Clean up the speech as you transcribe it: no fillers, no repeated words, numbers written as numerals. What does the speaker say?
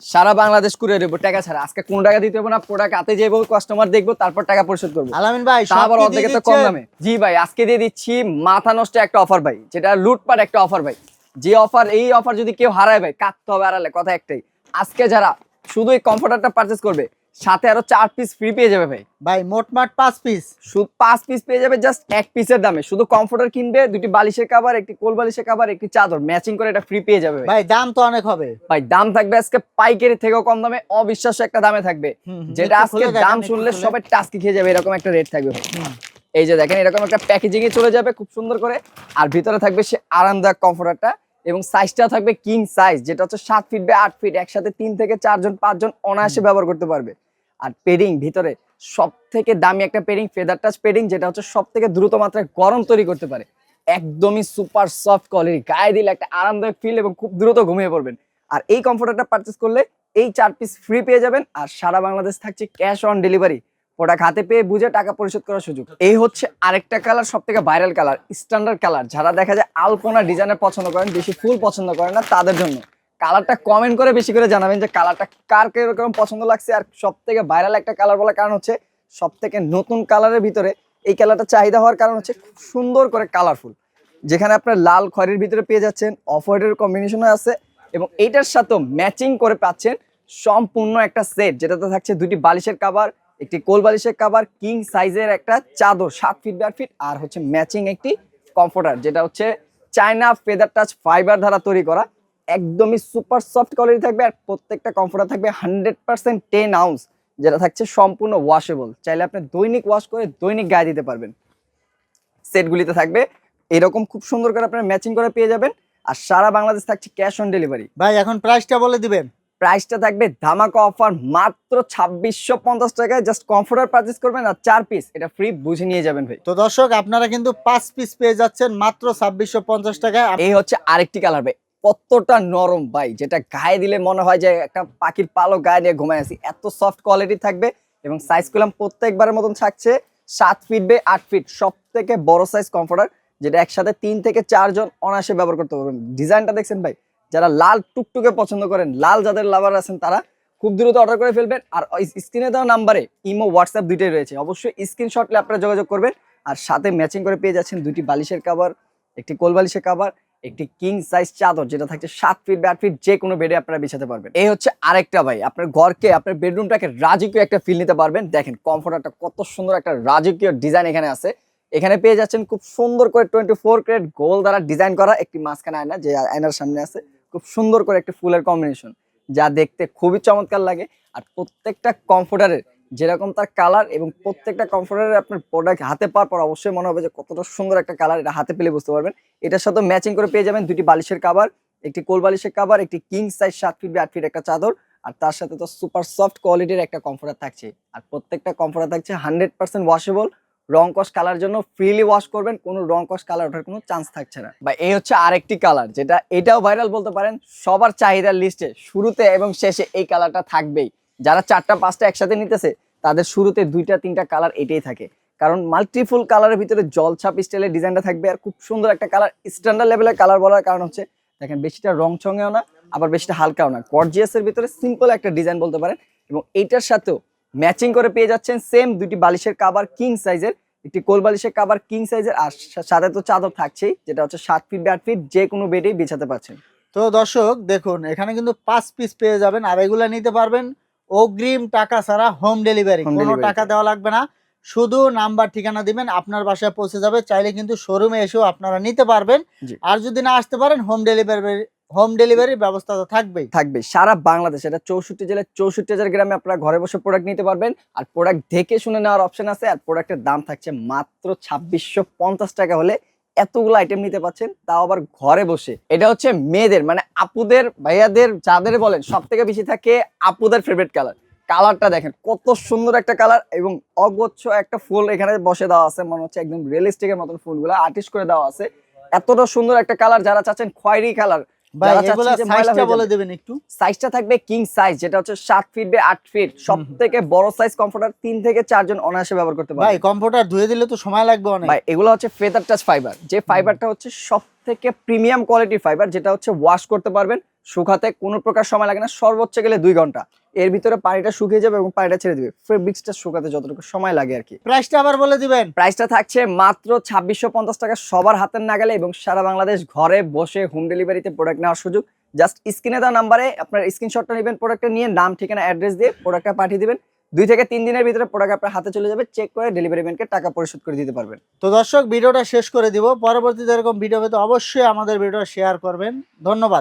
সারা Bangladesh courier দেবো টাকা ছাড়া। আজকে কোনো টাকা দিতে হবে না, প্রোডাক্ট হাতে যাবো, কাস্টমার দেখবো, তারপর টাকা পরিশোধ করবো। আলামিন ভাই আবার অর্ধেক তো কম দামে। জি ভাই, আজকে দিয়ে দিচ্ছি মাথা নষ্ট একটা অফার ভাই, যেটা লুটপাট একটা অফার ভাই। যে অফার, এই অফার যদি কেউ হারায় ভাই, কাটতে হবে আড়ালে। কথা একটাই, আজকে যারা শুধু এই কমফোর্টারটা পারচেজ করবে, সাথে আরো 4 পিস ফ্রি পেয়ে যাবে ভাই। ভাই মোটমাট 5 পিস, শুধু 5 পিস পেয়ে যাবে জাস্ট 1 পিসের দামে। শুধু কমফোর্টার কিনবে, দুটি বালিশের কভার, একটি কোল বালিশের কভার, একটি চাদর ম্যাচিং করে এটা ফ্রি পেয়ে যাবে ভাই দাম তো অনেক হবে ভাই। দাম থাকবে আজকে পাইকারি থেকেও কম দামে, অবিশ্বাস্য একটা দামে থাকবে, যেটা আজকে দাম শুনলে সবাই টাস্কি খেয়ে যাবে, এরকম একটা রেট থাকবে ভাই। এই যে দেখেন, এরকম একটা প্যাকেজিং এ চলে যাবে খুব সুন্দর করে। আর ভিতরে থাকবে সে আরামদায়ক কমফোর্টারটা, এবং সাইজটা থাকবে কিং সাইজ, যেটা হচ্ছে 7 ফিট বাই 8 ফিট। একসাথে 3 থেকে 4 জন 5 জন অনায়াসে ব্যবহার করতে পারবে। আর পেডিং ভিতরে সব থেকে দামি একটা পেডিং, ফেদার টাচ পেডিং, যেটা হচ্ছে সব থেকে দ্রুত মাত্রায় গরম তৈরি করতে পারে। একদমই সুপার সফট কোয়ালিটি, গায়ে দিলে একটা আরামদায়ক ফিল এবং খুব দ্রুত ঘুমিয়ে পড়বেন। আর এই কমফোর্টারটা পারচেজ করলে এই 4 পিস ফ্রি পেয়ে যাবেন। আর সারা বাংলাদেশ থাকছে ক্যাশ অন ডেলিভারি, প্রোডাক্ট হাতে পেয়ে বুঝে টাকা পরিশোধ করার সুযোগ। এই হচ্ছে আরেকটা কালার, সব থেকে ভাইরাল কালার, স্ট্যান্ডার্ড কালার। যারা দেখা যায় আলপনা ডিজাইনের পছন্দ করেন, বেশি ফুল পছন্দ করেন না, তাদের জন্য কালারটা কমেন্ট করে বেশি করে জানাবেন যে কালারটা কার কিরকম পছন্দ লাগছে। আর সব থেকে ভাইরাল একটা কালার বলার কারণ হচ্ছে সব থেকে নতুন কালারের ভিতরে এই কালারটা চাহিদা হওয়ার কারণ হচ্ছে খুব সুন্দর করে কালারফুল, যেখানে আপনার লাল খয়েরির ভিতরে পেয়ে যাচ্ছেন, অফ হোয়াইটের কম্বিনেশনে আছে, এবং এইটার সাথেও ম্যাচিং করে পাচ্ছেন সম্পূর্ণ একটা সেট, যেটাতে থাকছে দুটি বালিশের কভার, একটি কোল বালিশের কভার, কিং সাইজের একটা চাদর 7 ফিট বাই 8 ফিট, আর হচ্ছে ম্যাচিং একটি কমফোর্টার, যেটা হচ্ছে চায়না ফেদার টাচ ফাইবার দ্বারা তৈরি করা। একদমই সুপার সফট কোয়ালিটি থাকবে। আর প্রত্যেকটা কমফোর্টার থাকবে 100% 10 আউন্স, যেটা থাকছে সম্পূর্ণ ওয়াশেবল। চাইলে আপনি দৈনিক ওয়াশ করে দৈনিক গায়ে দিতে পারবেন। সেটগুলিতে থাকবে এরকম খুব সুন্দর করে আপনারা ম্যাচিং করে পেয়ে যাবেন। আর সারা বাংলাদেশ থাকছে ক্যাশ অন ডেলিভারি। ভাই এখন প্রাইসটা বলে দিবেন। প্রাইসটা থাকবে ধামাকা অফার মাত্র 2650 টাকায়। জাস্ট কমফোর্টার পারচেজ করবেন আর 4 পিস এটা ফ্রি বুঝে নিয়ে যাবেন ভাই। তো দর্শক আপনারা কিন্তু 5 পিস পেয়ে যাচ্ছেন মাত্র 2650 টাকায়। এই হচ্ছে আরেকটি কালার ভাই, কতটা নরম ভাই, যেটা গায়ে দিলে মনে হয় যে একটা পাখির পালক গায়ে নিয়ে ঘুমায় আছি, এত সফট কোয়ালিটি থাকবে। এবং সাইজ করলাম প্রত্যেকবারের মতন থাকছে 7 ফিট বাই 8 ফিট, সব থেকে বড় সাইজ কমফোর্টার, যেটা একসাথে 3 থেকে 4 জন অনায়াসে ব্যবহার করতে পারবেন। ডিজাইনটা দেখছেন ভাই, যারা লাল টুকটুকে পছন্দ করেন, লাল যাদের লাভার আছেন, তারা খুব দ্রুত অর্ডার করে ফেলবেন। আর স্ক্রিনে দেওয়া নাম্বারে ইমো হোয়াটসঅ্যাপ দুইটাই রয়েছে, অবশ্যই স্ক্রিনশট নিয়ে আপনারা যোগাযোগ করবেন। আর সাথে ম্যাচিং করে পেয়ে যাচ্ছেন দুটি বালিশের কভার, একটি কোল বালিশের কভার, একটি কিং সাইজ চাদর, যেটা থাকছে 7 ফিট বাই 8 ফিট, যে কোনো বেডে আপনারা বিছাতে পারবেন। এই হচ্ছে আরেকটা ভাই, আপনার ঘরকে, আপনার বেডরুমটাকে রাজকীয় একটা ফিল নিতে পারবেন। দেখেন কমফোর্টারটা কত সুন্দর একটা রাজকীয় ডিজাইন এখানে আছে। এখানে পেয়ে যাচ্ছেন খুব সুন্দর করে 24 ক্যারেট গোল্ড দ্বারা ডিজাইন করা একটি মাঝখানে আয়না, যে আয়নার সামনে আছে খুব সুন্দর করে একটা ফুলের কম্বিনেশন, যা দেখতে খুবই চমৎকার লাগে। আর প্রত্যেকটা কমফোর্টারের যেরকম তার কালার, এবং প্রত্যেকটা কমফোর্টারের আপনার প্রোডাক্ট হাতে পাওয়ার পর অবশ্যই মনে হবে যে কতটা সুন্দর একটা কালার, এটা হাতে পেলে বুঝতে পারবেন। এটার সাথে ম্যাচিং করে পেয়ে যাবেন দুটি বালিশের কভার, একটি কোল বালিশের কভার, একটি king size 7 feet by 8 feet একটা চাদর, আর তার সাথে তো সুপার সফট কোয়ালিটির একটা কমফোর্টার থাকছে। আর প্রত্যেকটা কমফোর্টার থাকছে 100% ওয়াশেবল, রং কস কালার জন্য ফ্রিলি ওয়াশ করবেন, কোনো রং কস কালার ওঠার কোনো চান্স থাকছে না ভাই। এই হচ্ছে আরেকটি কালার, যেটা এটাও ভাইরাল বলতে পারেন, সবার চাহিদার লিস্টে শুরুতে এবং শেষে এই কালারটা থাকবেই। যারা 4টা 5টা একসাথে নিতেছে, তাদের শুরুতে 2টা 3টা কালার এটাই থাকে, কারণ মাল্টিফুল কালারের ভিতরে জলছাপ স্টাইলের ডিজাইনটা থাকবে। আর খুব সুন্দর একটা কালার, স্ট্যান্ডার্ড লেভেলের কালার বলার কারণ হচ্ছে দেখেন বেশিটা রং চঙেও না, আবার বেশিটা হালকাও না, গর্জিয়াসের ভিতরে সিম্পল একটা ডিজাইন বলতে পারেন। এবং এইটার সাথেও ম্যাচিং করে পেয়ে যাচ্ছেন সেম দুটি বালিশের কভার কিং সাইজের, একটি কোল বালিশের কভার কিং সাইজের, আর সাথে তো চাদর থাকছেই, যেটা হচ্ছে 7 ফিট বাই 8 ফিট, যে কোনো বেডেই বিছাতে পারছেন। তো দর্শক দেখুন এখানে কিন্তু 5 পিস পেয়ে যাবেন, আর এগুলা নিতে পারবেন অগ্রিম টাকা ছাড়া, হোম ডেলিভারি, কোনো টাকা দেওয়া লাগবে না। শুধু নাম্বার ঠিকানা দিবেন, আপনার বাসায় পৌঁছে যাবে। চাইলে কিন্তু শোরুমে এসেও আপনারা নিতে পারবেন। আর যদি না আসতে পারেন হোম ডেলিভারির ব্যবস্থা তো থাকবে সারা বাংলাদেশ। এটা 64 জেলায় 64,000 গ্রামে আপনারা ঘরে বসে প্রোডাক্ট নিতে পারবেন। আর প্রোডাক্ট দেখে শুনে নেওয়ার অপশন আছে। আর প্রোডাক্টের দাম থাকছে মাত্র 2650 টাকা হলে এতগুলো আইটেম নিতে পাচ্ছেন, তাও আবার ঘরে বসে। এটা হচ্ছে মেয়েদের, মানে আপুদের, ভাইয়াদের, যাদের বলেন, সব থেকে বেশি থাকে আপুদের ফেভারিট কালার। কালারটা দেখেন কত সুন্দর একটা কালার, এবং অগচ্ছ একটা ফুল এখানে বসে দেওয়া আছে, মনে হচ্ছে একদম রিয়েলিস্টিকের মতন ফুলগুলো আর্টিস্ট করে দেওয়া আছে। এতটা সুন্দর একটা কালার, যারা চাচ্ছেন খয়েরি কালার, সাইজটা থাকবে কিং সাইজ, যেটা হচ্ছে 7 ফিট বাই 8 ফিট, সব থেকে বড় সাইজ কমফোর্টার, 3 থেকে 4 জন অনায়াসে ব্যবহার করতে পারবে। ভাই কমফোর্টার ধুয়ে দিলে তো সময় লাগবে অনেক ভাই। এগুলো হচ্ছে ফেদার টাচ ফাইবার, যে ফাইবারটা হচ্ছে সব থেকে প্রিমিয়াম কোয়ালিটির ফাইবার, যেটা হচ্ছে ওয়াশ করতে পারবেন, শুকাতে কোনো প্রকার সময় লাগে না, সর্বোচ্চ গেলে 2 ঘন্টা। এর ভিতরে পানিটা শুকিয়ে যাবে এবং পানিটা ছেড়ে দিবে, ফেব্রিক্সটা শুকাতে যতটুকু সময় লাগে আর কি। প্রাইসটা আবার বলে দিবেন। প্রাইসটা থাকছে মাত্র 2650 টাকা, সবার হাতের নাগালে, এবং সারা বাংলাদেশ ঘরে বসে হোম ডেলিভারিতে প্রোডাক্ট নেওয়ার সুযোগ। জাস্ট স্ক্রিনে দেওয়া নাম্বারে আপনার স্ক্রিনশটটা নেবেন, প্রোডাক্টটা নিয়ে নাম, ঠিকানা, অ্যাড্রেস দিয়ে প্রোডাক্টটা পাঠিয়ে দিবেন। 2 থেকে 3 দিনের ভিতরে প্রোডাক্ট আপনার হাতে চলে যাবে, চেক করে ডেলিভারি ম্যানকে টাকা পরিশোধ করে দিতে পারবেন। তো দর্শক, ভিডিওটা শেষ করে দিব। পরবর্তীতে এরকম ভিডিও পেতে অবশ্যই আমাদের ভিডিও শেয়ার করবেন। ধন্যবাদ।